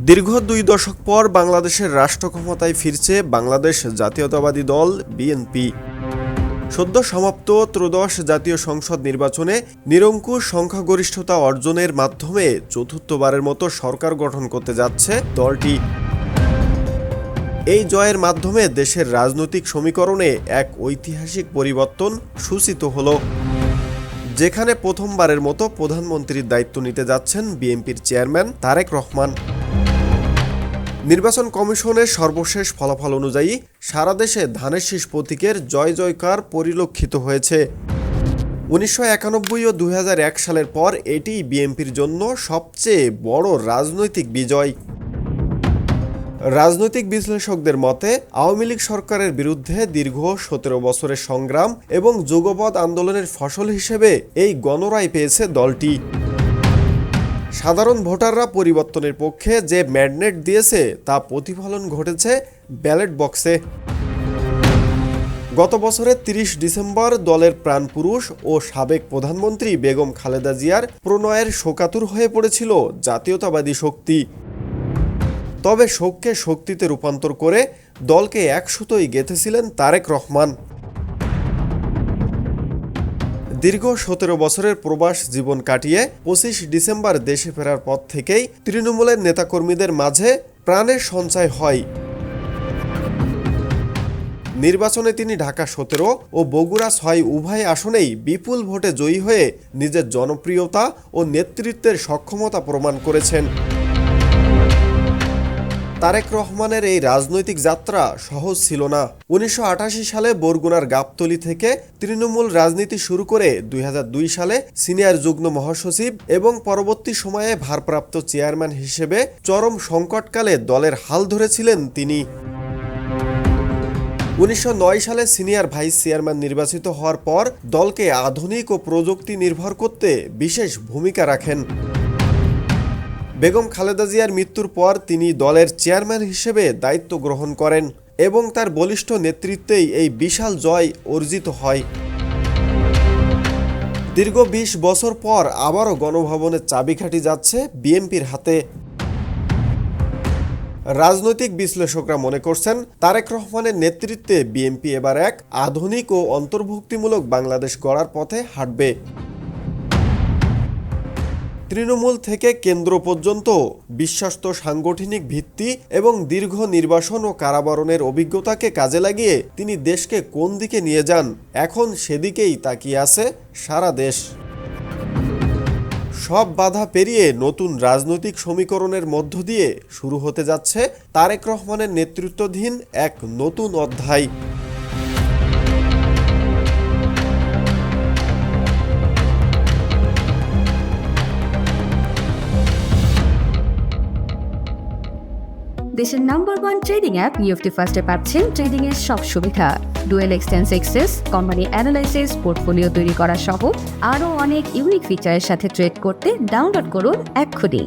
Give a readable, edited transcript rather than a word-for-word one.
দীর্ঘ ২ দশক পর বাংলাদেশের রাষ্ট্র ক্ষমতায় ফিরছে বাংলাদেশ জাতীয়তাবাদী দল বিএনপি। সদ্য সমাপ্ত ত্রয়োদশ জাতীয় সংসদ নির্বাচনে নিরঙ্কুশ সংখ্যাগরিষ্ঠতা অর্জনের মাধ্যমে চতুর্থবারের মতো সরকার গঠন করতে যাচ্ছে দলটি। এই জয়ের মাধ্যমে দেশের রাজনৈতিক সমীকরণে এক ঐতিহাসিক পরিবর্তন সূচিত হলো, যেখানে প্রথমবারের মতো প্রধানমন্ত্রীর দায়িত্ব নিতে যাচ্ছেন বিএনপির চেয়ারম্যান তারেক রহমান। নির্বাচন কমিশনের সর্বশেষ ফলাফল অনুযায়ী সারা দেশে ধানের শীষ প্রতীকের জয় জয়কার পরিলক্ষিত হয়েছে। 1991 ও 2001 সালের পর এটিই বিএনপির জন্য সবচেয়ে বড় রাজনৈতিক বিজয়। রাজনৈতিক বিশ্লেষকদের মতে আওয়ামী লীগ সরকারের বিরুদ্ধে দীর্ঘ 17 বছরের সংগ্রাম এবং যুগপৎ আন্দোলনের ফসল হিসেবে এই গণরায় পেয়েছে দলটি। সাধারণ ভোটাররা পরিবর্তনের পক্ষে যে ম্যান্ডেট দিয়েছে তা প্রতিফলন ঘটেছে ব্যালট বক্সে। গত বছরের 30 ডিসেম্বর দলের প্রাণপুরুষ ও সাবেক প্রধানমন্ত্রী বেগম খালেদা জিয়ার প্রণয়ের শোকাতুর হয়ে পড়েছিল জাতীয়তাবাদী শক্তি। তবে শোককে শক্তিতে রূপান্তর করে দলকে একসুতোয় গেঁথেছিলেন তারেক রহমান। দীর্ঘ 17 বছরের প্রবাস জীবন কাটিয়ে 25 ডিসেম্বর দেশে ফেরার পর থেকেই তৃণমূলের নেতাকর্মীদের মাঝে প্রাণের সঞ্চার হয়। নির্বাচনে তিনি ঢাকা 17 ও বগুড়া 6 উভয় আসনেই বিপুল ভোটে জয়ী হয়ে নিজের জনপ্রিয়তা ও নেতৃত্বের সক্ষমতা প্রমাণ করেছেন। তারেক রহমানের এই রাজনৈতিক যাত্রা সহজ ছিল না। 1988 সালে বরগুনার গাবতলী থেকে তৃণমূল রাজনীতি শুরু করে 2002 সালে সিনিয়র যুগ্ম মহাসচিব এবং পরবর্তী সময়ে ভারপ্রাপ্ত চেয়ারম্যান হিসেবে চরম সংকটকালে দলের হাল ধরেছিলেন তিনি। 1909 সালে সিনিয়র ভাইস চেয়ারম্যান নির্বাচিত হওয়ার পর দলকে আধুনিক ও প্রযুক্তি নির্ভর করতে বিশেষ ভূমিকা রাখেন। বেগম খালেদা জিয়ার মৃত্যুর পর তিনি দলের চেয়ারম্যান হিসেবে দায়িত্ব গ্রহণ করেন এবং তার বলিষ্ঠ নেতৃত্বেই এই বিশাল জয় অর্জিত হয়। দীর্ঘ 20 বছর পর আবারও গণভবনের চাবিকাঠি যাচ্ছে বিএনপির হাতে। রাজনৈতিক বিশ্লেষকরা মনে করছেন তারেক রহমানের নেতৃত্বে বিএনপি এবার এক আধুনিক ও অন্তর্ভুক্তিমূলক বাংলাদেশ গড়ার পথে হাঁটবে। তৃণমূল থেকে কেন্দ্র পর্যন্ত বিশ্বস্ত সাংগঠনিক ভিত্তি এবং দীর্ঘ নির্বাসন ও কারাবরণের অভিজ্ঞতাকে কাজে লাগিয়ে তিনি দেশকে কোন দিকে নিয়ে যান, এখন সেদিকেই তাকিয়ে আছে সারা দেশ। সব বাধা পেরিয়ে নতুন রাজনৈতিক সমীকরণের মধ্য দিয়ে শুরু হতে যাচ্ছে তারেক রহমানের নেতৃত্বাধীন এক নতুন অধ্যায়। দেশের নাম্বার 1 ট্রেডিং অ্যাপ নিফটি ফার্স্টে পাচ্ছেন ট্রেডিং এর সব সুবিধা, dual exchange access, company analysis, portfolio তৈরি করা সহ আরও অনেক ইউনিক ফিচারের সাথে ট্রেড করতে ডাউনলোড করুন এক্ষুনি।